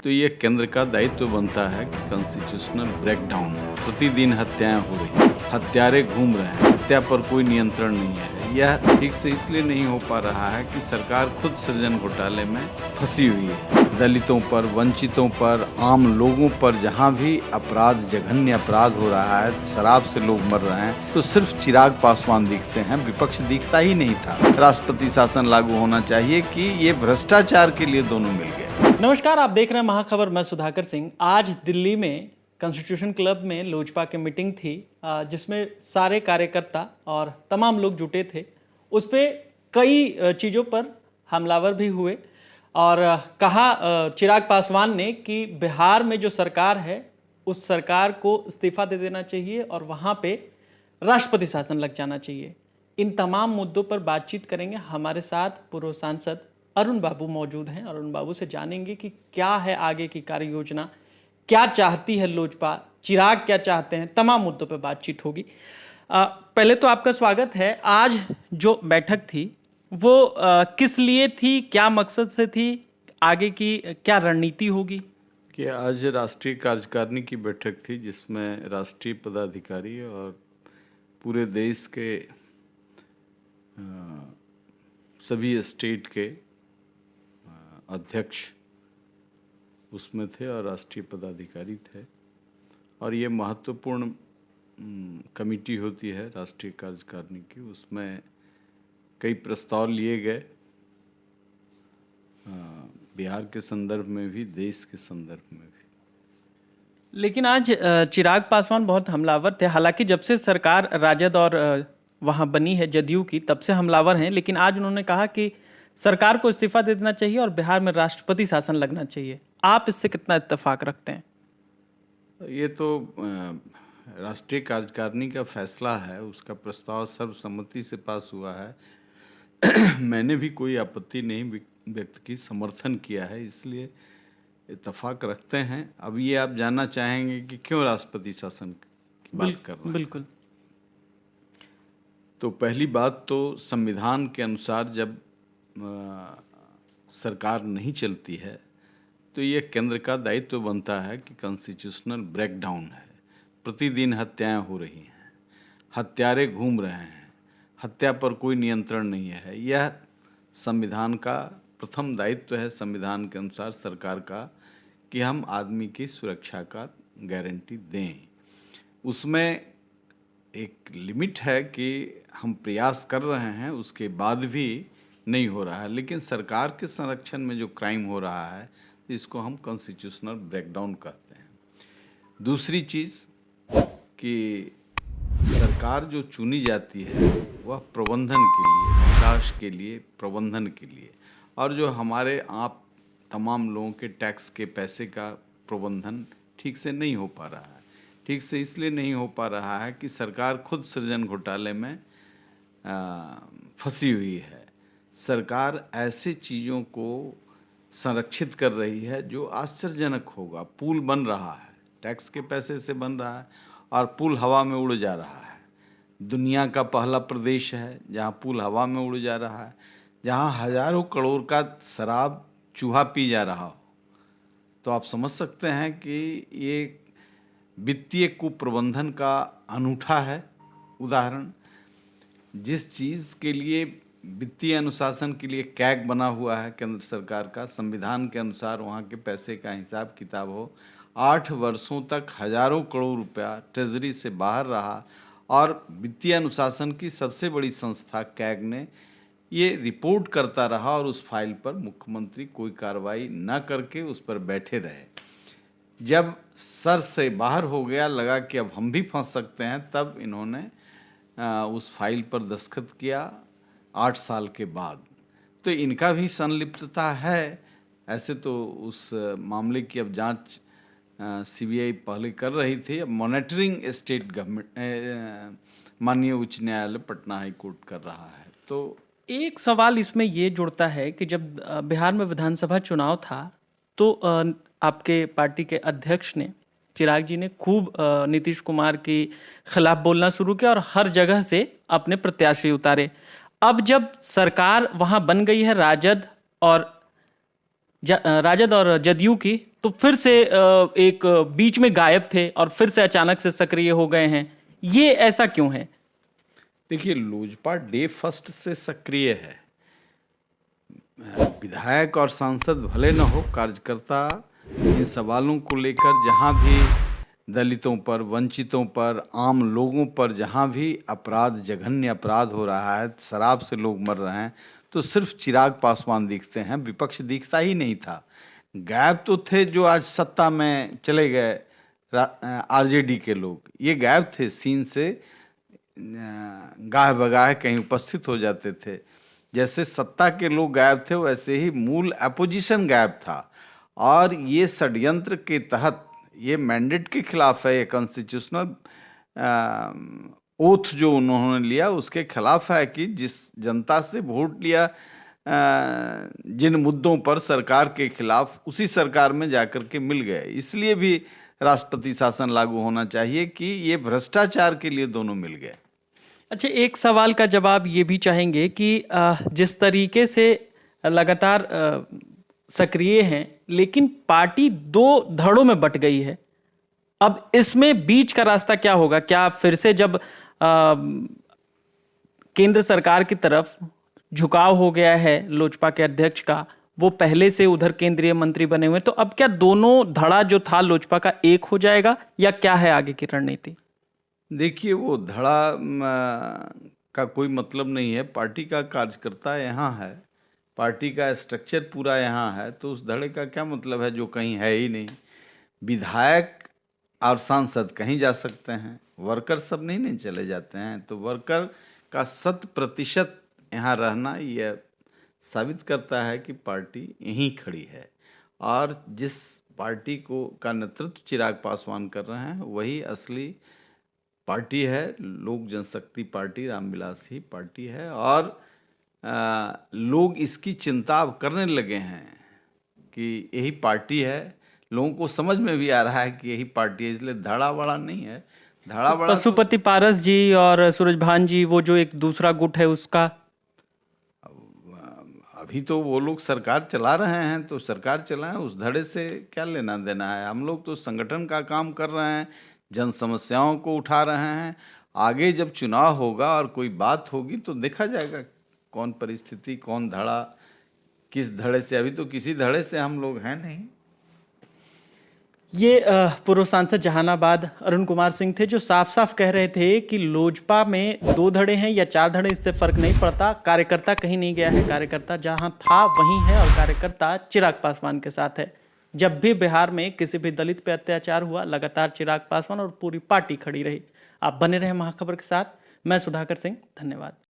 तो ये केंद्र का दायित्व बनता है कि कॉन्स्टिट्यूशनल ब्रेकडाउन। प्रतिदिन हत्याएं हो रही हैं, हत्यारे घूम रहे हैं, हत्या पर कोई नियंत्रण नहीं है। यह ठीक से इसलिए नहीं हो पा रहा है कि सरकार खुद सृजन घोटाले में फंसी हुई है। दलितों पर, वंचितों पर, आम लोगों पर जहां भी अपराध, जघन्य अपराध हो रहा है, शराब से लोग मर रहे हैं, तो सिर्फ चिराग पासवान दिखते हैं, विपक्ष दिखता ही नहीं था। राष्ट्रपति शासन लागू होना चाहिए कि ये भ्रष्टाचार के लिए दोनों मिल गए। नमस्कार, आप देख रहे हैं महाखबर। मैं सुधाकर सिंह। आज दिल्ली में कॉन्स्टिट्यूशन क्लब में लोजपा की मीटिंग थी, जिसमें सारे कार्यकर्ता और तमाम लोग जुटे थे। उस पे कई चीज़ों पर हमलावर भी हुए और कहा चिराग पासवान ने कि बिहार में जो सरकार है उस सरकार को इस्तीफा दे देना चाहिए और वहाँ पे राष्ट्रपति शासन लग जाना चाहिए। इन तमाम मुद्दों पर बातचीत करेंगे। हमारे साथ पूर्व सांसद अरुण बाबू मौजूद हैं। अरुण बाबू से जानेंगे कि क्या है आगे की कार्य योजना, क्या चाहती है लोजपा, चिराग क्या चाहते हैं, तमाम मुद्दों पर बातचीत होगी। पहले तो आपका स्वागत है। आज जो बैठक थी वो किस लिए थी, क्या मकसद से थी, आगे की क्या रणनीति होगी? कि आज राष्ट्रीय कार्यकारिणी की बैठक थी जिसमें राष्ट्रीय पदाधिकारी और पूरे देश के सभी स्टेट के अध्यक्ष उसमें थे और राष्ट्रीय पदाधिकारी थे। और ये महत्वपूर्ण कमेटी होती है राष्ट्रीय कार्यकारिणी की। उसमें कई प्रस्ताव लिए गए, बिहार के संदर्भ में भी, देश के संदर्भ में भी। लेकिन आज चिराग पासवान बहुत हमलावर थे। हालांकि जब से सरकार राजद और वहाँ बनी है जदयू की, तब से हमलावर हैं। लेकिन आज उन्होंने कहा कि सरकार को इस्तीफा दे देना चाहिए और बिहार में राष्ट्रपति शासन लगना चाहिए। आप इससे कितना इत्तेफाक रखते हैं? ये तो राष्ट्रीय कार्यकारिणी का फैसला है, उसका प्रस्ताव सर्वसम्मति से पास हुआ है। मैंने भी कोई आपत्ति नहीं व्यक्त की, समर्थन किया है, इसलिए इत्तेफाक रखते हैं। अब ये आप जानना चाहेंगे कि क्यों राष्ट्रपति शासन की बात कर रहे हैं। बिल्कुल। तो पहली बात तो संविधान के अनुसार जब सरकार नहीं चलती है तो ये केंद्र का दायित्व बनता है कि कॉन्स्टिट्यूशनल ब्रेकडाउन है। प्रतिदिन हत्याएं हो रही हैं, हत्यारे घूम रहे हैं, हत्या पर कोई नियंत्रण नहीं है। यह संविधान का प्रथम दायित्व है, संविधान के अनुसार सरकार का, कि हम आदमी की सुरक्षा का गारंटी दें। उसमें एक लिमिट है कि हम प्रयास कर रहे हैं, उसके बाद भी नहीं हो रहा है। लेकिन सरकार के संरक्षण में जो क्राइम हो रहा है इसको हम कॉन्स्टिट्यूशनल ब्रेकडाउन कहते हैं। दूसरी चीज़ कि सरकार जो चुनी जाती है वह प्रबंधन के लिए, विकास के लिए, प्रबंधन के लिए, और जो हमारे आप तमाम लोगों के टैक्स के पैसे का प्रबंधन ठीक से नहीं हो पा रहा है। ठीक से इसलिए नहीं हो पा रहा है कि सरकार खुद सृजन घोटाले में फंसी हुई है। सरकार ऐसे चीज़ों को संरक्षित कर रही है जो आश्चर्यजनक होगा। पुल बन रहा है, टैक्स के पैसे से बन रहा है और पुल हवा में उड़ जा रहा है। दुनिया का पहला प्रदेश है जहाँ पुल हवा में उड़ जा रहा है, जहाँ हजारों करोड़ का शराब चूहा पी जा रहा हो। तो आप समझ सकते हैं कि ये वित्तीय कुप्रबंधन का अनूठा है उदाहरण। जिस चीज़ के लिए वित्तीय अनुशासन के लिए कैग बना हुआ है केंद्र सरकार का, संविधान के अनुसार वहाँ के पैसे का हिसाब किताब हो, 8 वर्षों तक हजारों करोड़ रुपया ट्रेजरी से बाहर रहा और वित्तीय अनुशासन की सबसे बड़ी संस्था कैग ने ये रिपोर्ट करता रहा और उस फाइल पर मुख्यमंत्री कोई कार्रवाई न करके उस पर बैठे रहे। जब सर से बाहर हो गया, लगा कि अब हम भी फंस सकते हैं, तब इन्होंने उस फाइल पर दस्तखत किया 8 साल के बाद। तो इनका भी संलिप्तता है। ऐसे तो उस मामले की अब जांच सीबीआई पहले कर रही थी, अब मॉनिटरिंग स्टेट गवर्नमेंट माननीय उच्च न्यायालय पटना हाई कोर्ट कर रहा है। तो एक सवाल इसमें ये जुड़ता है कि जब बिहार में विधानसभा चुनाव था तो आपके पार्टी के अध्यक्ष ने, चिराग जी ने, खूब नीतीश कुमार के खिलाफ बोलना शुरू किया और हर जगह से अपने प्रत्याशी उतारे। अब जब सरकार वहां बन गई है राजद और राजद और जदयू की, तो फिर से एक बीच में गायब थे और फिर से अचानक से सक्रिय हो गए हैं। ये ऐसा क्यों है? देखिए, लोजपा डे फर्स्ट से सक्रिय है। विधायक और सांसद भले न हो, कार्यकर्ता इन सवालों को लेकर जहां भी दलितों पर, वंचितों पर, आम लोगों पर जहां भी अपराध, जघन्य अपराध हो रहा है, शराब से लोग मर रहे हैं, तो सिर्फ चिराग पासवान दिखते हैं, विपक्ष दिखता ही नहीं था। गायब तो थे जो आज सत्ता में चले गए, आरजेडी के लोग, ये गायब थे सीन से, गाह बगाह कहीं उपस्थित हो जाते थे। जैसे सत्ता के लोग गायब थे, वैसे ही मूल अपोजिशन गायब था। और ये षड्यंत्र के तहत, ये मैंडेट के खिलाफ है, ये कॉन्स्टिट्यूशनल ओथ जो उन्होंने लिया उसके खिलाफ है कि जिस जनता से वोट लिया, जिन मुद्दों पर सरकार के खिलाफ, उसी सरकार में जाकर के मिल गए। इसलिए भी राष्ट्रपति शासन लागू होना चाहिए कि ये भ्रष्टाचार के लिए दोनों मिल गए। अच्छा, एक सवाल का जवाब ये भी चाहेंगे कि जिस तरीके से लगातार सक्रिय हैं, लेकिन पार्टी दो धड़ों में बट गई है। अब इसमें बीच का रास्ता क्या होगा? क्या फिर से जब केंद्र सरकार की तरफ झुकाव हो गया है लोजपा के अध्यक्ष का, वो पहले से उधर केंद्रीय मंत्री बने हुए, तो अब क्या दोनों धड़ा जो था लोजपा का एक हो जाएगा, या क्या है आगे की रणनीति? देखिए, वो धड़ा का कोई मतलब नहीं है। पार्टी का कार्यकर्ता यहाँ है, पार्टी का स्ट्रक्चर पूरा यहाँ है, तो उस धड़े का क्या मतलब है जो कहीं है ही नहीं। विधायक और सांसद कहीं जा सकते हैं, वर्कर सब नहीं चले जाते हैं। तो वर्कर का 100% यहाँ रहना यह साबित करता है कि पार्टी यहीं खड़ी है। और जिस पार्टी का नेतृत्व चिराग पासवान कर रहे हैं, वही असली पार्टी है। लोक जनशक्ति पार्टी, रामविलास ही पार्टी है। और लोग इसकी चिंता अब करने लगे हैं कि यही पार्टी है। लोगों को समझ में भी आ रहा है कि यही पार्टी है, इसलिए धड़ा बड़ा नहीं है। धड़ा बड़ा पशुपति पारस जी और सूरजभान जी, वो जो एक दूसरा गुट है, उसका अभी तो वो लोग सरकार चला रहे हैं, तो सरकार चलाएं, उस धड़े से क्या लेना देना है। हम लोग तो संगठन का काम कर रहे हैं, जन समस्याओं को उठा रहे हैं। आगे जब चुनाव होगा और कोई बात होगी तो देखा जाएगा कौन परिस्थिति, कौन धड़ा, किस धड़े से। अभी तो किसी धड़े से हम लोग हैं नहीं। ये पूर्व सांसद जहानाबाद अरुण कुमार सिंह थे, जो साफ साफ कह रहे थे कि लोजपा में 2 धड़े हैं या 4 धड़े, इससे फर्क नहीं पड़ता, कार्यकर्ता कहीं नहीं गया है, कार्यकर्ता जहां था वहीं है, और कार्यकर्ता चिराग पासवान के साथ है। जब भी बिहार में किसी भी दलित पे अत्याचार हुआ, लगातार चिराग पासवान और पूरी पार्टी खड़ी रही। आप बने रहे महाखबर के साथ। मैं सुधाकर सिंह, धन्यवाद।